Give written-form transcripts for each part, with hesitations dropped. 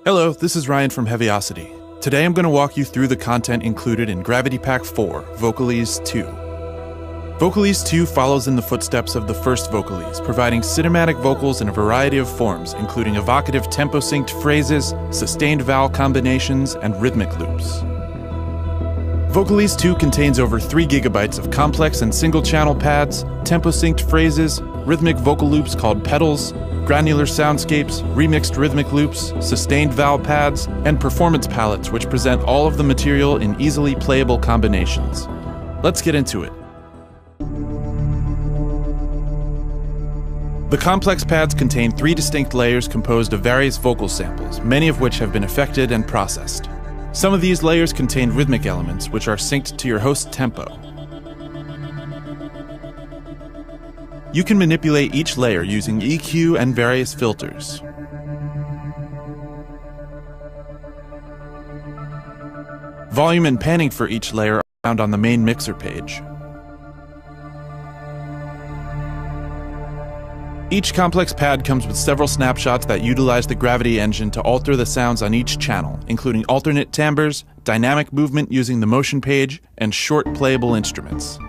Hello, this is Ryan from Heavyocity. Today I'm going to walk you through the content included in Gravity Pack 4, Vocalise 2. Vocalise 2 follows in the footsteps of the first Vocalise, providing cinematic vocals in a variety of forms, including evocative tempo-synced phrases, sustained vowel combinations, and rhythmic loops. Vocalise 2 contains over 3 gigabytes of complex and single-channel pads, tempo-synced phrases, rhythmic vocal loops called pedals, granular soundscapes, remixed rhythmic loops, sustained vowel pads, and performance palettes which present all of the material in easily playable combinations. Let's get into it. The complex pads contain 3 distinct layers composed of various vocal samples, many of which have been affected and processed. Some of these layers contain rhythmic elements which are synced to your host tempo. You can manipulate each layer using EQ and various filters. Volume and panning for each layer are found on the main mixer page. Each complex pad comes with several snapshots that utilize the Gravity engine to alter the sounds on each channel, including alternate timbres, dynamic movement using the motion page, and short playable instruments.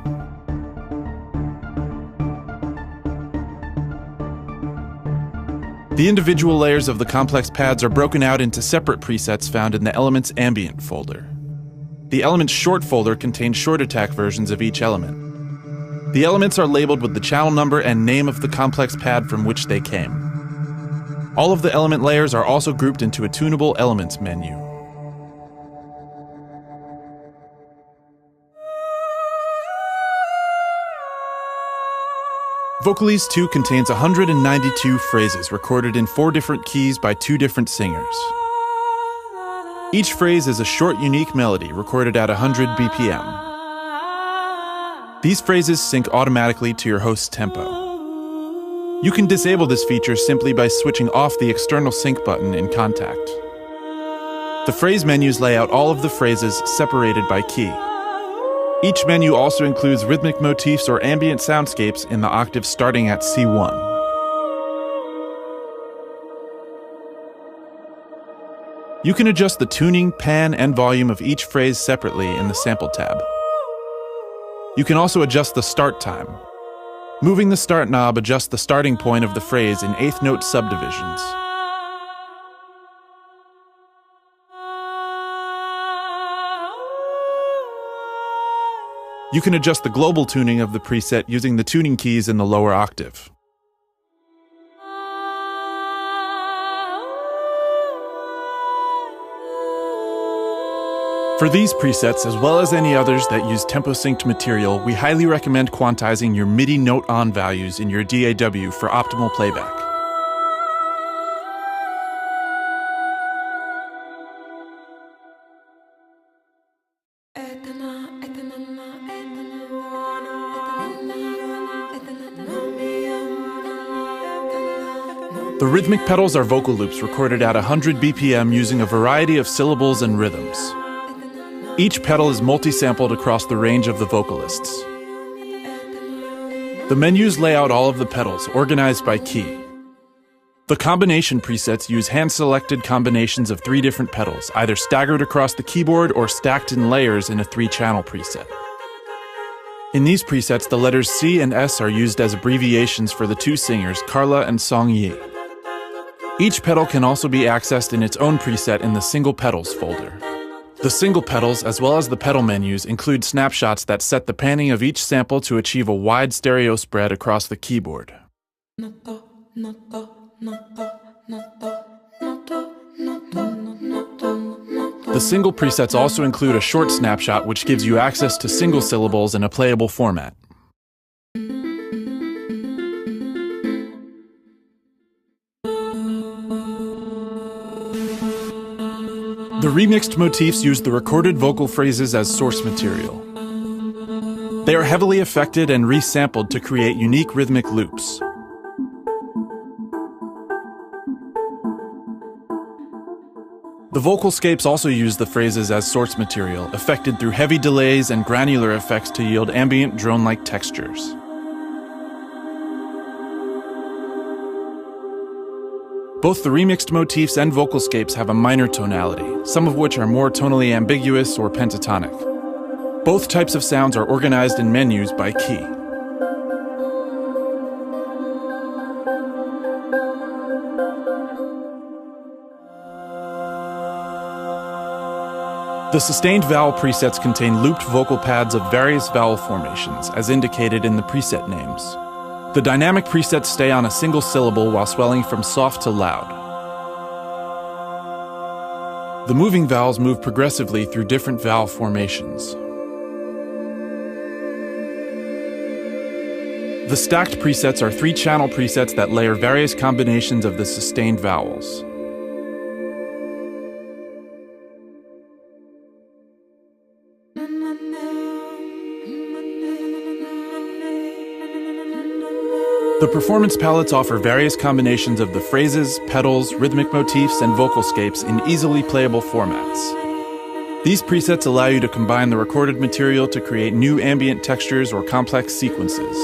The individual layers of the complex pads are broken out into separate presets found in the Elements Ambient folder. The Elements Short folder contains short attack versions of each element. The elements are labeled with the channel number and name of the complex pad from which they came. All of the element layers are also grouped into a tunable elements menu. Vocalise 2 contains 192 phrases recorded in 4 different keys by 2 different singers. Each phrase is a short, unique melody recorded at 100 BPM. These phrases sync automatically to your host's tempo. You can disable this feature simply by switching off the external sync button in Kontak. The phrase menus lay out all of the phrases separated by key. Each menu also includes rhythmic motifs or ambient soundscapes in the octave starting at C1. You can adjust the tuning, pan, and volume of each phrase separately in the Sample tab. You can also adjust the start time. Moving the start knob adjusts the starting point of the phrase in 8th note subdivisions. You can adjust the global tuning of the preset using the tuning keys in the lower octave. For these presets, as well as any others that use tempo-synced material, we highly recommend quantizing your MIDI note-on values in your DAW for optimal playback. The rhythmic pedals are vocal loops recorded at 100 BPM using a variety of syllables and rhythms. Each pedal is multi-sampled across the range of the vocalists. The menus lay out all of the pedals, organized by key. The combination presets use hand-selected combinations of 3 different pedals, either staggered across the keyboard or stacked in layers in a 3-channel preset. In these presets, the letters C and S are used as abbreviations for the 2 singers, Carla and Song Yi. Each pedal can also be accessed in its own preset in the Single Pedals folder. The single pedals, as well as the pedal menus, include snapshots that set the panning of each sample to achieve a wide stereo spread across the keyboard. The single presets also include a short snapshot which gives you access to single syllables in a playable format. The remixed motifs use the recorded vocal phrases as source material. They are heavily affected and resampled to create unique rhythmic loops. The vocalscapes also use the phrases as source material, affected through heavy delays and granular effects to yield ambient drone-like textures. Both the remixed motifs and vocalscapes have a minor tonality, some of which are more tonally ambiguous or pentatonic. Both types of sounds are organized in menus by key. The sustained vowel presets contain looped vocal pads of various vowel formations, as indicated in the preset names. The dynamic presets stay on a single syllable while swelling from soft to loud. The moving vowels move progressively through different vowel formations. The stacked presets are 3-channel presets that layer various combinations of the sustained vowels. The performance palettes offer various combinations of the phrases, pedals, rhythmic motifs, and vocalscapes in easily playable formats. These presets allow you to combine the recorded material to create new ambient textures or complex sequences.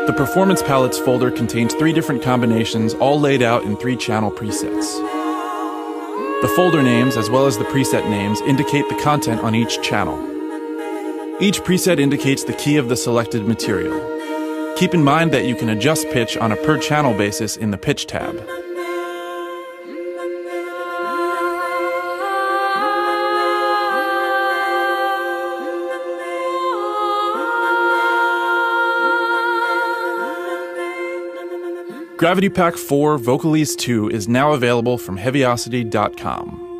The Performance Palettes folder contains 3 different combinations, all laid out in 3-channel presets. The folder names, as well as the preset names, indicate the content on each channel. Each preset indicates the key of the selected material. Keep in mind that you can adjust pitch on a per-channel basis in the Pitch tab. Gravity Pack 4 Vocalise 2 is now available from Heavyocity.com.